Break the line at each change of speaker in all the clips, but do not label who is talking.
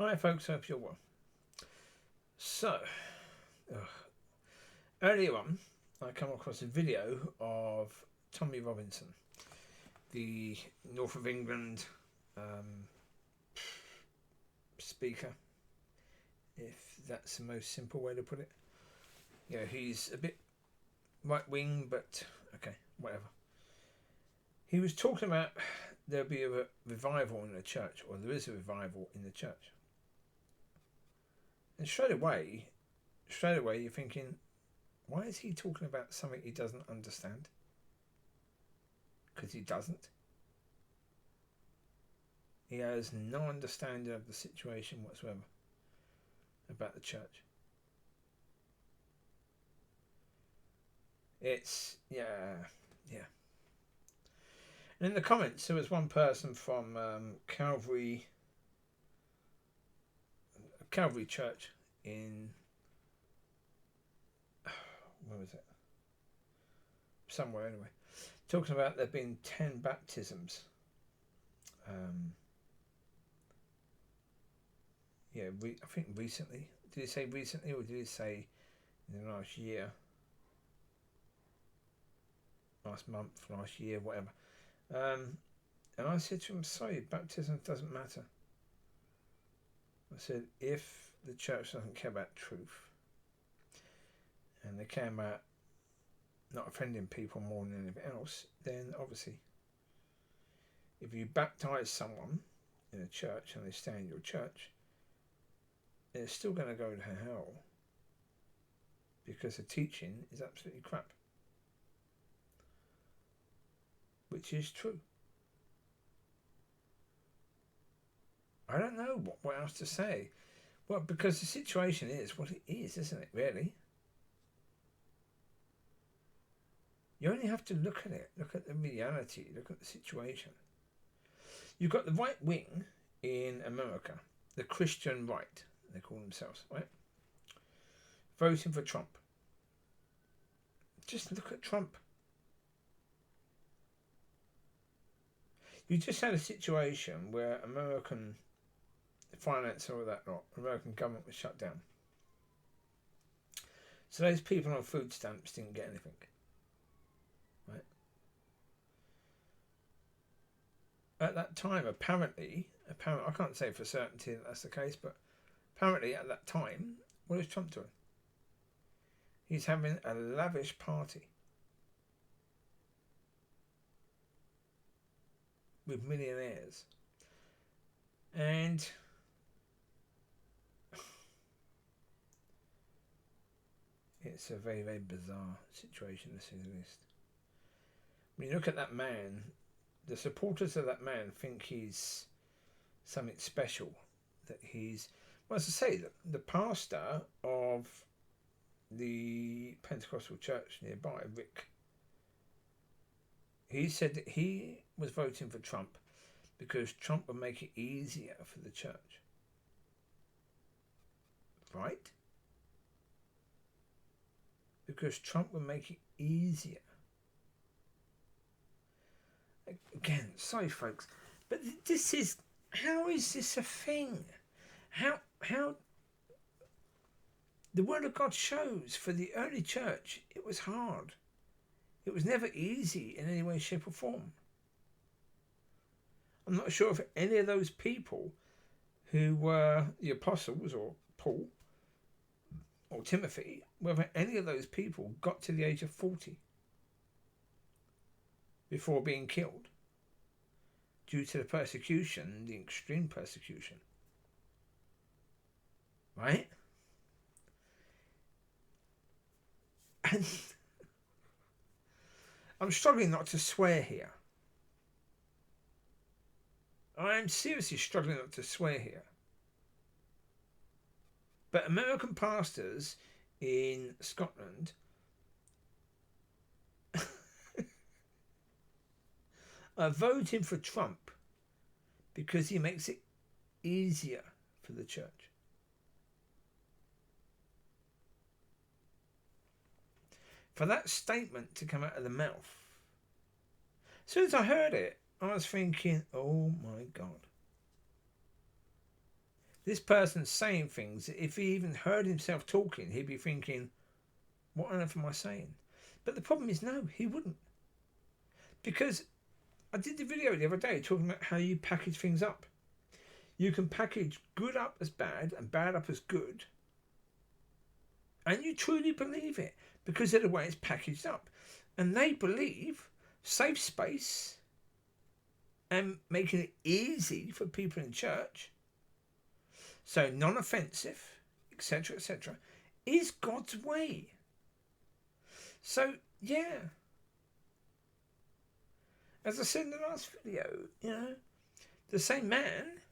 Hi folks, hope you're well. So, earlier on, I come across a video of Tommy Robinson, the North of England speaker, if that's the most simple way to put it. Yeah, he's a bit right wing, but okay, whatever. He was talking about there'll be a revival in the church, or there is a revival in the church. And straight away, you're thinking, why is he talking about something he doesn't understand? Because he doesn't. He has no understanding of the situation whatsoever about the church. It's, yeah. And in the comments, there was one person from Calvary Church in, where was it? Somewhere anyway. Talking about there being 10 baptisms. I think recently. Did he say recently or did he say in the last year? Last month, last year, whatever. And I said to him, sorry, baptism doesn't matter. I said, if the church doesn't care about truth and they care about not offending people more than anything else, then obviously if you baptize someone in a church and they stay in your church, they're still going to go to hell because the teaching is absolutely crap, which is true. I don't know what else to say. Well, because the situation is what it is, isn't it, really? You only have to look at it, look at the reality, look at the situation. You've got the right wing in America, the Christian right, they call themselves, right? Voting for Trump. Just look at Trump. You just had a situation where American finance, all of that lot, American government was shut down. So those people on food stamps didn't get anything. Right? At that time, apparently, I can't say for certainty that that's the case, but apparently at that time, what is Trump doing? He's having a lavish party with millionaires. And it's a very, very bizarre situation, to say the least. When you look at that man, the supporters of that man think he's something special. That he's, well, as I say, the pastor of the Pentecostal church nearby, Rick, he said that he was voting for Trump because Trump would make it easier for the church. Right? Because Trump would make it easier. Again, sorry folks, but this is, how is this a thing? How the word of God shows for the early church it was hard. It was never easy in any way, shape or form. I'm not sure if any of those people who were the apostles or Paul or Timothy, whether any of those people got to the age of 40 before being killed due to the persecution, the extreme persecution. Right? And I'm struggling not to swear here. I'm seriously struggling not to swear here. But American pastors in Scotland are voting for Trump because he makes it easier for the church. For that statement to come out of the mouth. As soon as I heard it, I was thinking, oh my God. This person's saying things that if he even heard himself talking, he'd be thinking, what on earth am I saying? But the problem is, no, he wouldn't. Because I did the video the other day talking about how you package things up. You can package good up as bad and bad up as good. And you truly believe it because of the way it's packaged up. And they believe safe space and making it easy for people in church, so non-offensive, etc., is God's way. So, yeah. As I said in the last video, the same man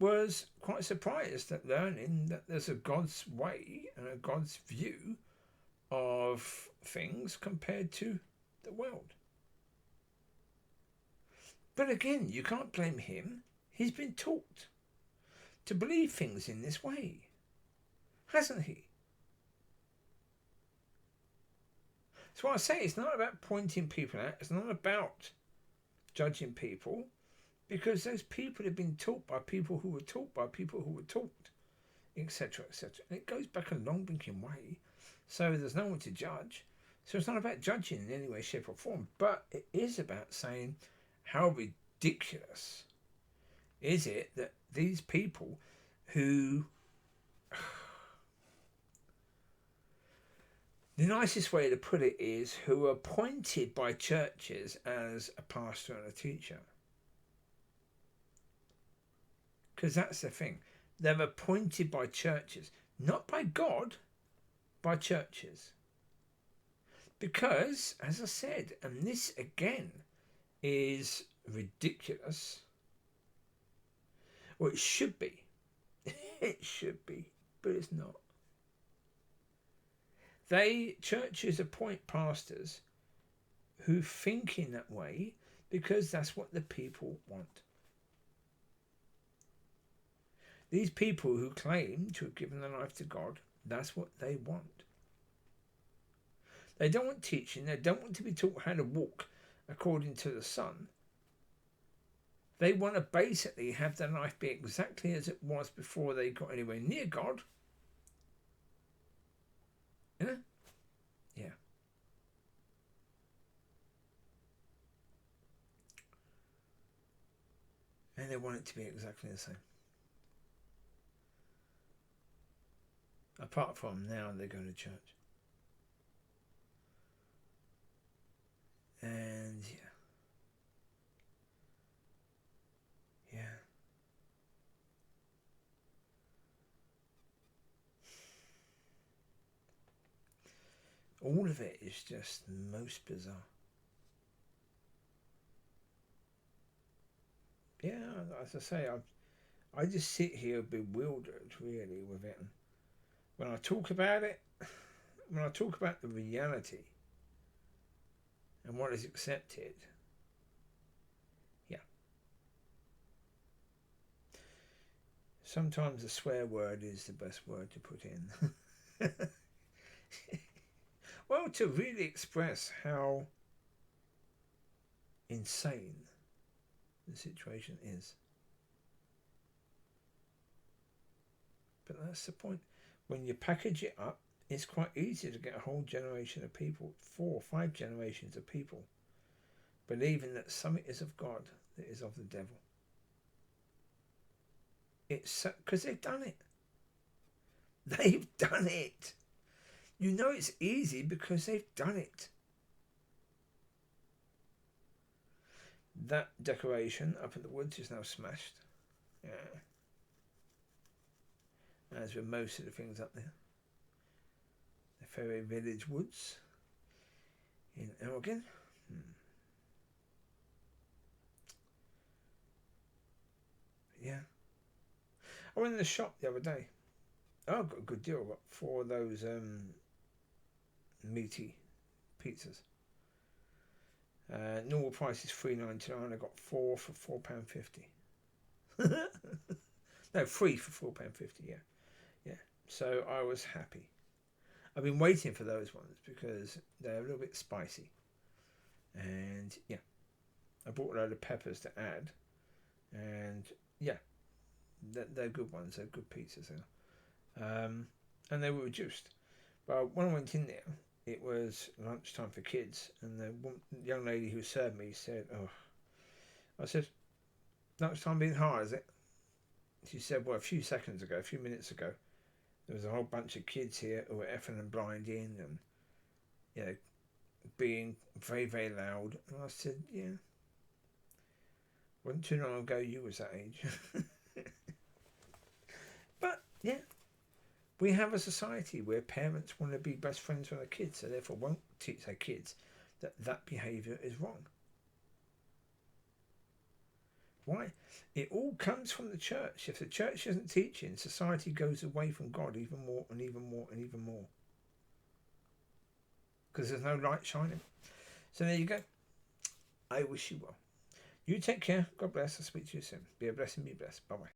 was quite surprised at learning that there's a God's way and a God's view of things compared to the world. But again, you can't blame him. He's been taught to believe things in this way, hasn't he? That's why I say it's not about pointing people out. It's not about judging people, because those people have been taught by people who were taught by people who were taught, etc., etc. And it goes back a long blinking way. So there's no one to judge. So it's not about judging in any way, shape or form. But it is about saying, how ridiculous is it that these people who... The nicest way to put it is who are appointed by churches as a pastor and a teacher. Because that's the thing. They're appointed by churches. Not by God, by churches. Because, as I said, and this again is ridiculous. Well, it should be. It should be, but it's not. Churches appoint pastors who think in that way because that's what the people want. These people who claim to have given their life to God, that's what they want. They don't want teaching. They don't want to be taught how to walk according to the Son. They want to basically have their life be exactly as it was before they got anywhere near God. Yeah. And they want it to be exactly the same. Apart from now they go to church. And yeah. All of it is just most bizarre. Yeah, as I say, I just sit here bewildered, really, with it. When I talk about it, when I talk about the reality and what is accepted, yeah. Sometimes a swear word is the best word to put in. Well, to really express how insane the situation is. But that's the point. When you package it up, it's quite easy to get a whole generation of people, 4 or 5 generations of people, believing that something is of God, that is of the devil. It's because they've done it. They've done it. You know it's easy because they've done it. That decoration up in the woods is now smashed. Yeah. As with most of the things up there. The Ferry Village Woods in Oregon. Yeah. I went in the shop the other day. I got a good deal. I got 4 of those meaty pizzas. Normal price is $3.99. I got 4 for £4.50. No, 3 for £4.50. Yeah. So I was happy. I've been waiting for those ones because they're a little bit spicy. And yeah, I bought a load of peppers to add. And yeah, They're good ones. They're good pizzas. And they were reduced. But when I went in there, it was lunchtime for kids, and the young lady who served me said, "Oh," I said, "Lunchtime being hard, is it?" She said, "Well, a few minutes ago, there was a whole bunch of kids here who were effing and blinding and, you know, being very, very loud." And I said, "Yeah. Wasn't too long ago you was that age." But, yeah. We have a society where parents want to be best friends with their kids, so therefore won't teach their kids that behaviour is wrong. Why? It all comes from the church. If the church isn't teaching, society goes away from God even more and even more and even more. Because there's no light shining. So there you go. I wish you well. You take care. God bless. I'll speak to you soon. Be a blessing. Be blessed. Bye bye.